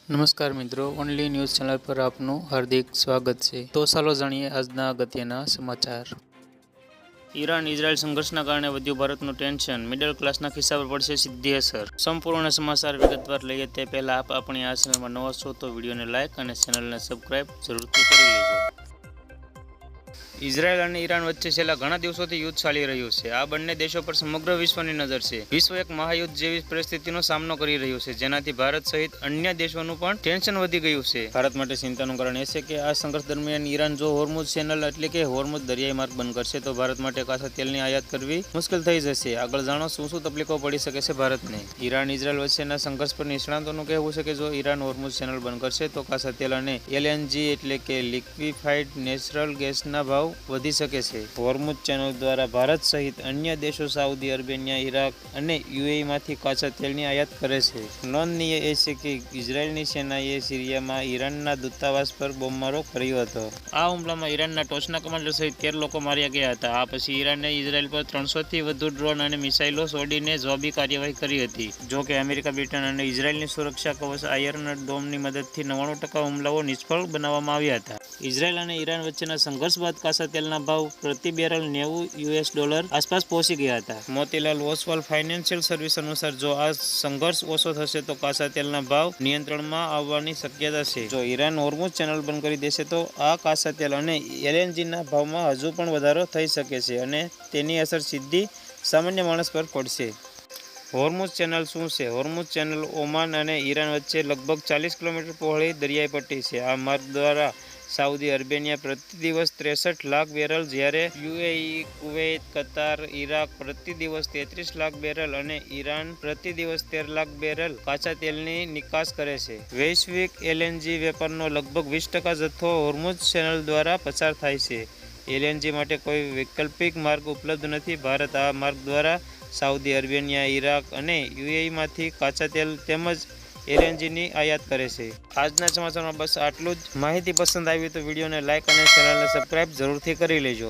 નમસ્કાર મિત્રો, only news channel પર આપનું હાર્દિક સ્વાગત છે। તો ચાલો જાણીએ આજના અગત્યના સમાચાર। ઈરાન ઇઝરાયલ સંઘર્ષના કારણે વધ્યું ભારતનું ટેન્શન, મિડલ ક્લાસના ખિસ્સા પર પડશે સીધી અસર। સંપૂર્ણ સમાચાર વિગતવાર લઈએ તે પહેલા આપ આપણી આ ચેનલમાં નવા છો તો વિડીયોને લાઇક અને ચેનલને સબસ્ક્રાઇબ જરૂરથી કરી લેજો। ઇઝરાયલ અને ઈરાન વચ્ચે છેલ્લા ઘણા દિવસોથી યુદ્ધ ચાલી રહ્યું છે। આ બંને દેશો પર સમગ્ર વિશ્વની નજર છે। વિશ્વ એક મહાયુદ્ધ જેવી પરિસ્થિતિનો સામનો કરી રહ્યું છે, જેનાથી ભારત સહિત અન્ય દેશોનું પણ ટેન્શન વધી ગયું છે। ભારત માટે ચિંતાનું કારણ એ છે કે આ સંઘર્ષ દરમિયાન ઈરાન જો હોર્મુઝ ચેનલ એટલે કે હોર્મુઝ દરિયાઈ માર્ગ બંધ કરશે તો ભારત માટે કાચા તેલની આયાત કરવી મુશ્કેલ થઈ જશે। આગળ જાણો શું શું તકલીફો પડી શકે છે ભારતને। ઈરાન ઇઝરાયલ વચ્ચેના સંઘર્ષ પર નિષ્ણાતોનું કહેવું છે કે જો ઈરાન હોર્મુઝ ચેનલ બંધ કરશે તો કાચા તેલ અને એલએનજી એટલે કે લિક્વિફાઈડ નેચરલ ગેસના ભાવ વધી શકે છે। હોર્મુઝ ચેનલ દ્વારા ભારત સહિત અન્ય દેશો સાઉદી અરેબિયા, ઇરાક અને યુએઈમાંથી કાચા તેલની આયાત કરે છે। નોંધનીય એ છે કે ઇઝરાયલની સેનાએ સિરિયામાં ઈરાનના દૂતાવાસ પર બોમ્બમારો કર્યો હતો। આ હુમલામાં ઈરાનના ટોચના કમાન્ડર સહિત 13 લોકો માર્યા ગયા હતા। આ પછી ઈરાને ઇઝરાયલ પર 300થી વધુ ડ્રોન અને મિસાઇલો છોડીને જવાબી કાર્યવાહી કરી હતી। જો કે અમેરિકા, બ્રિટન અને ઇઝરાયલની સુરક્ષા કવચ આયર્ન ડોમની મદદથી 99% હુમલાઓ નિષ્ફળ બનાવવામાં આવ્યા હતા। ઇઝરાયલ અને ઈરાન વચ્ચેના સંઘર્ષ બાદ કાચા તેલના ભાવ પ્રતિ બેરલ $90 આસપાસ પહોંચી ગયા હતા। મોતીલાલ ઓસવાલ ફાઇનાન્શિયલ સર્વિસ અનુસાર જો આ સંઘર્ષ ઓછો થશે તો કાચા તેલના ભાવ નિયંત્રણમાં આવવાની શક્યતા છે। જો ઈરાન હોર્મુઝ ચેનલ બંધ કરી દેશે તો આ કાચા તેલ અને એલએનજીના ભાવમાં હજુ પણ વધારો થઈ શકે છે અને તેની અસર સીધી સામાન્ય માણસ પર પડશે। હોર્મુઝ ચેનલ શું છે? હોર્મુઝ ચેનલ ઓમાન અને ઈરાન વચ્ચે લગભગ 40 કિલોમીટર પહોળી દરિયાઈ પટ્ટી છે। આ માર્ગ દ્વારા સાઉદી અરેબિયા પ્રતિ દિવસ 63 લાખ બેરલ, જ્યારે યુએઈ, કુવૈત, કતાર, ઇરાક પ્રતિ દિવસ 33 લાખ બેરલ અને ઈરાન પ્રતિ દિવસ 13 લાખ બેરલ કાચા તેલની નિકાસ કરે છે। વૈશ્વિક એલએનજી વેપારનો લગભગ 20% જથ્થો હોર્મુઝ ચેનલ દ્વારા પસાર થાય છે। એલએનજી માટે કોઈ વૈકલ્પિક માર્ગ ઉપલબ્ધ નથી। ભારત આ માર્ગ દ્વારા સાઉદી અરેબિયા, ઇરાક અને યુએઈમાંથી કાચા તેલ તેમજ એલએનજીની આયાત કરે છે। આજના સમાચારમાં બસ આટલું જ। માહિતી પસંદ આવી તો વિડીયોને લાઇક અને ચેનલને સબસ્ક્રાઇબ જરૂરથી કરી લેજો।